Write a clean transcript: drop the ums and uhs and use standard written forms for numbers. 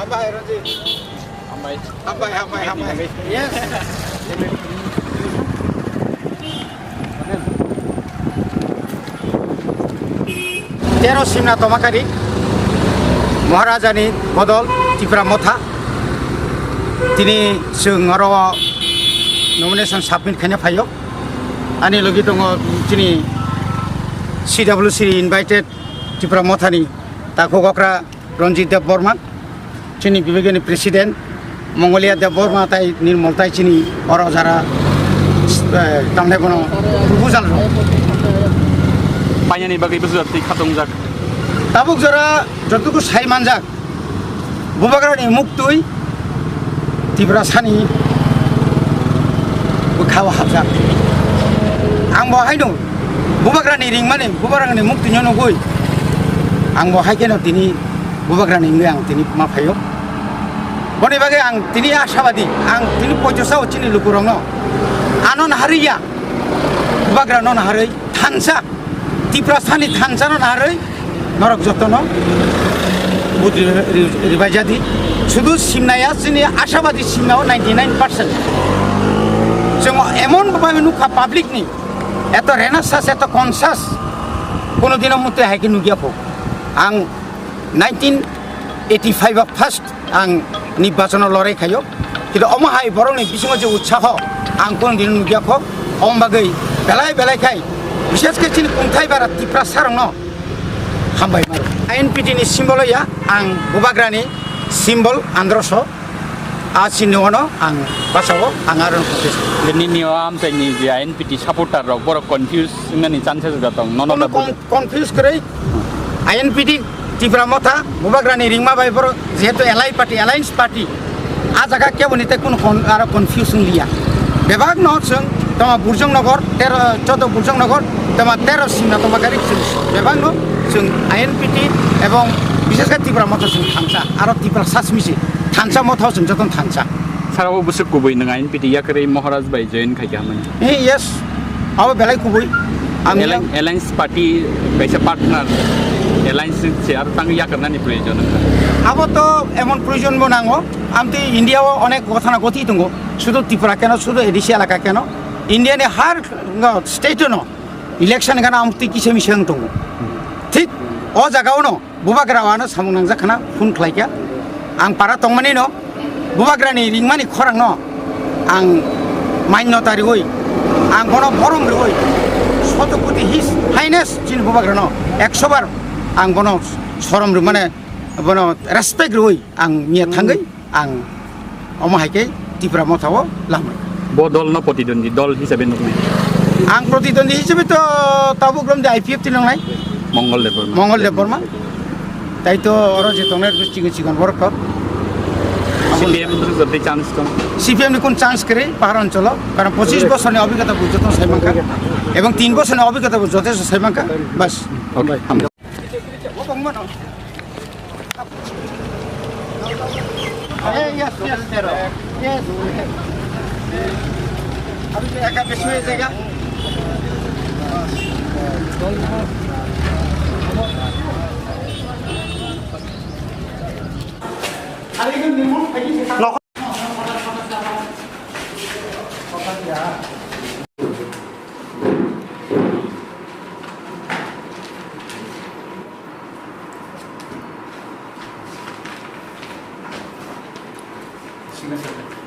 Hambai Ranji. Hambai. Yes. Tero Simna Tomakari, Maharajani Bodol, Tipra Motha. Tini sung ngarawa nomination submit khanya phayo. Ani logi tongo tini CWC invited Tipra Mothani Takogokra Ranjit Dev Burma. Chini Bibegani President Mongolia Dev Burma tai Nirmal tai chini oro jara tamne bono proposal ro. Panyani bagai besar ti khatong jak. Tabuk jara jotuku sai manjak. Bubagrani muktui Tipra sani bukhawa habjak. Ang bahai dong. Bubagrani ring mane bubagrani mukti nyono goi. Ang bahai keno tini bubagrani ngang tini ma phayo. Boni bage ang tini ashabadi ang tini pojosa ochini lukurongno. Anon hariya. Bubagranon harai thansa. Tipra sani thansa non harai norok jotono. Budi ribajadi. Sudu simnaya sini ashabadi simnao 99%. Jangan emon bapak menuka publik ni, itu renaissance, itu konsas, kono dina mutu hai kinu giapo. Ang 1985 first ang nirbachon lorei khayo, kita oma hai borong ni bisingo je utsaho, ang kono dina giapo, om bagai belai khai, bishes ke chini kunthai barat Tipra sarong no, hambai maru. INPT ni simbol ya, ang bubagrani simbol androso. Asin nono ang basawo ang aron proses. Ini niam saya ni INPT supporter rok borok confuse ngani chances datang nono da confuse kरै INPT Tipra Motha Bubagrani ringma bai boro jehetu alliance party a jaga ke bonite kun ara confusion liya bebag no sung tama burjong nagor 14 burjong nagor tama 13 simna tama gari bebag no sung INPT এবং বিশেষ করে Tipra Motha sung thamsa aro Tipra sasmisi thansa Motha sung joton thansa sarabo busuk kubui nang INPT ya kare Maharaj bai join khai kaman yes abo belai kubui alliance party kaisa partner alliance chair tang ya karna ni proyojon abo to emon proyojon bo nango amti India o onek gothana gothi tungo শুধু Tipra keno শুধু edisi elaka keno India ni har state no election gana amti kise misang tungo ঠিক o jaga no bubagrawana samung nang jakhana phun khlaika ang para tongmani no bubagrani ringmani khorang no ang mainno tari oi ang bono borom oi শতকোটি হিস highness চিন বুবাগ্রানো 100 বার আং বনো সরম মানে বনো respect রই আং মিয়া থাঙ্গৈ আং অমাহাইকে Tipra Mothaও লামৈ বদল ন প্রতিদ্বন্দ্বী দল হিসাবে নকমি আং প্রতিদ্বন্দ্বী হিসেবে তো তাবুগ্রাম যে IPF তিলংনাই মঙ্গলদেব বর্মা তাই তো ওর যে তনের চিগন বরক CPM জতে চান্স তো CPM নি কোন চান্স করে পাহাড় অঞ্চল কারণ 25 বছরের অভিজ্ঞতা বুঝতো সাইমাঙ্কা এবং 3 বছরের অভিজ্ঞতা যথেষ্ট সাইমাঙ্কা বাস ওকে yes Tero yes अभी एका बेसु है जगह अरे ये निमन फैली से Sini saja.